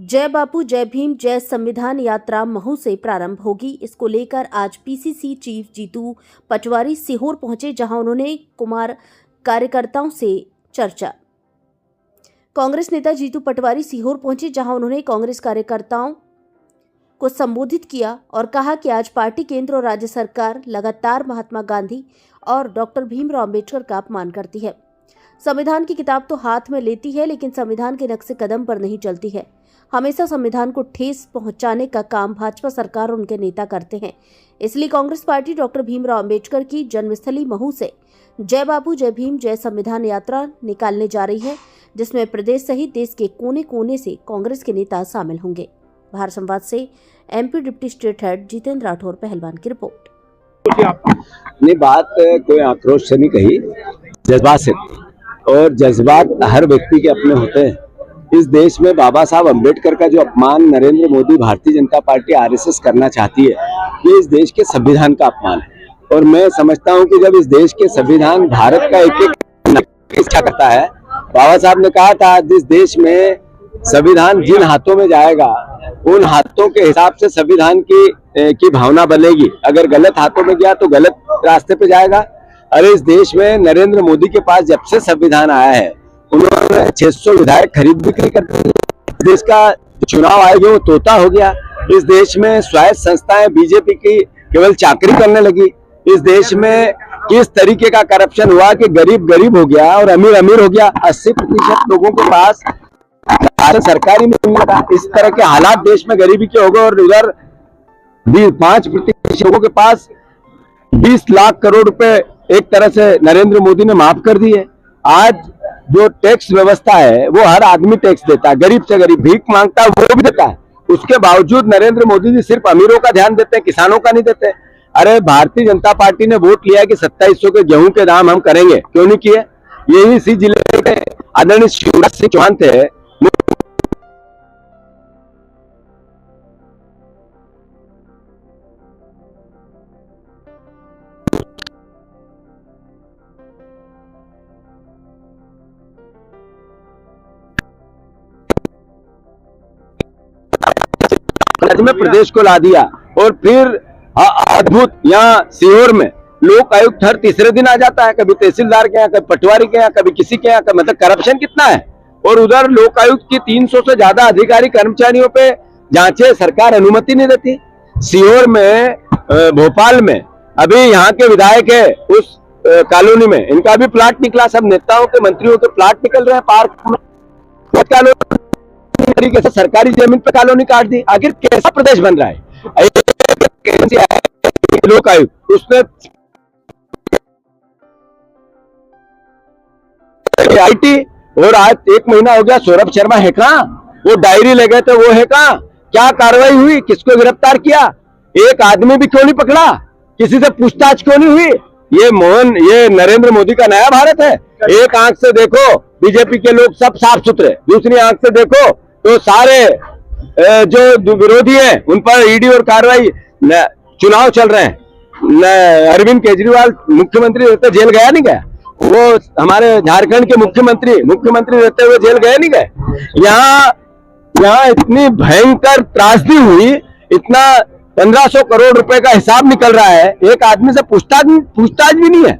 जय बापू जय भीम जय संविधान यात्रा महू से प्रारंभ होगी। इसको लेकर आज पीसीसी चीफ जीतू पटवारी सीहोर पहुंचे, जहां उन्होंने कुमार कार्यकर्ताओं से चर्चा। कांग्रेस नेता जीतू पटवारी सीहोर पहुंचे, जहां उन्होंने कांग्रेस कार्यकर्ताओं को संबोधित किया और कहा कि आज पार्टी केंद्र और राज्य सरकार लगातार महात्मा गांधी और डॉक्टर भीमराव अंबेडकर का अपमान करती है। संविधान की किताब तो हाथ में लेती है, लेकिन संविधान के नक्शे कदम पर नहीं चलती है। हमेशा संविधान को ठेस पहुंचाने का काम भाजपा सरकार और उनके नेता करते हैं। इसलिए कांग्रेस पार्टी डॉक्टर भीमराव अंबेडकर की जन्मस्थली महू से जय बापू जय भीम जय संविधान यात्रा निकालने जा रही है, जिसमें प्रदेश सहित देश के कोने कोने से कांग्रेस के नेता शामिल होंगे। भारत संवाद से MP deputy state head Jitendra Rathore पहलवान की रिपोर्ट। नहीं, बात कोई आक्रोश से नहीं कही, जज्बात से, और जज्बात हर व्यक्ति के अपने होते हैं। इस देश में बाबा साहब अम्बेडकर का जो अपमान नरेंद्र मोदी भारतीय जनता पार्टी आरएसएस करना चाहती है, ये इस देश के संविधान का अपमान है। और मैं समझता हूं कि जब इस देश के संविधान भारत का एक एक इच्छा करता है, बाबा साहब ने कहा था जिस देश में संविधान जिन हाथों में जाएगा उन हाथों के हिसाब से संविधान की भावना बनेगी। अगर गलत हाथों में गया तो गलत रास्ते पे जाएगा। अरे इस देश में नरेंद्र मोदी के पास जब से संविधान आया है, उन्होंने 600 विधायक खरीद बिक्री कर दी। देश का चुनाव आयोग वो तोता हो गया। इस देश में स्वायत्त संस्थाएं बीजेपी की केवल चाकरी करने लगी। इस देश में किस तरीके का करप्शन हुआ कि गरीब गरीब हो गया और अमीर अमीर हो गया। 80% लोगों के पास सरकारी में नहीं लगा। इस तरह के हालात देश में गरीबी के हो गए और उधर 5% लोगों के पास 20 लाख करोड़ रुपए एक तरह से नरेंद्र मोदी ने माफ कर दिए। आज जो टैक्स व्यवस्था है वो हर आदमी टैक्स देता है, गरीब से गरीब भीख मांगता है वो भी देता है। उसके बावजूद नरेंद्र मोदी जी सिर्फ अमीरों का ध्यान देते हैं, किसानों का नहीं देते। अरे भारतीय जनता पार्टी ने वोट लिया कि 2700 के गेहूं के दाम हम करेंगे, क्यों नहीं किए? यही इसी जिले के आदरणीय शिवराज सिंह चौहान थे, में प्रदेश को ला दिया। और फिर अद्भुत यहाँ सीहोर में लोक आयुक्त हर तीसरे दिन आ जाता है, कभी तहसीलदार के यहाँ, कभी पटवारी के यहाँ, कभी किसी के यहाँ। मतलब करप्शन कितना है। और उधर लोक आयुक्त की 300 से ज्यादा अधिकारी कर्मचारियों पे जांचे सरकार अनुमति नहीं देती। सीहोर में, भोपाल में अभी यहाँ के विधायक है, उस कॉलोनी में इनका भी प्लाट निकला। सब नेताओं के मंत्रियों के प्लाट निकल रहे हैं पार्क में। तरीके से सरकारी जमीन पे कॉलोनी काट दी। आखिर कैसा प्रदेश बन रहा है? लोक आयुक्त उसने आईटी, और आज 1 महीना हो गया सौरभ शर्मा है कहां? वो डायरी ले गए थे, वो है कहां? क्या कार्रवाई हुई? किसको गिरफ्तार किया? एक आदमी भी क्यों नहीं पकड़ा? किसी से पूछताछ क्यों नहीं हुई? ये नरेंद्र मोदी का नया भारत है। एक आंख से देखो बीजेपी के लोग सब साफ सुथरे, दूसरी आंख से देखो तो सारे जो विरोधी हैं उन पर ईडी और कार्रवाई। चुनाव चल रहे हैं, अरविंद केजरीवाल मुख्यमंत्री रहते जेल गया नहीं गया? वो हमारे झारखंड के मुख्यमंत्री रहते हुए जेल गए नहीं गए? यहाँ इतनी भयंकर त्रासदी हुई, इतना 1500 करोड़ रुपए का हिसाब निकल रहा है, एक आदमी से पूछताछ भी नहीं है।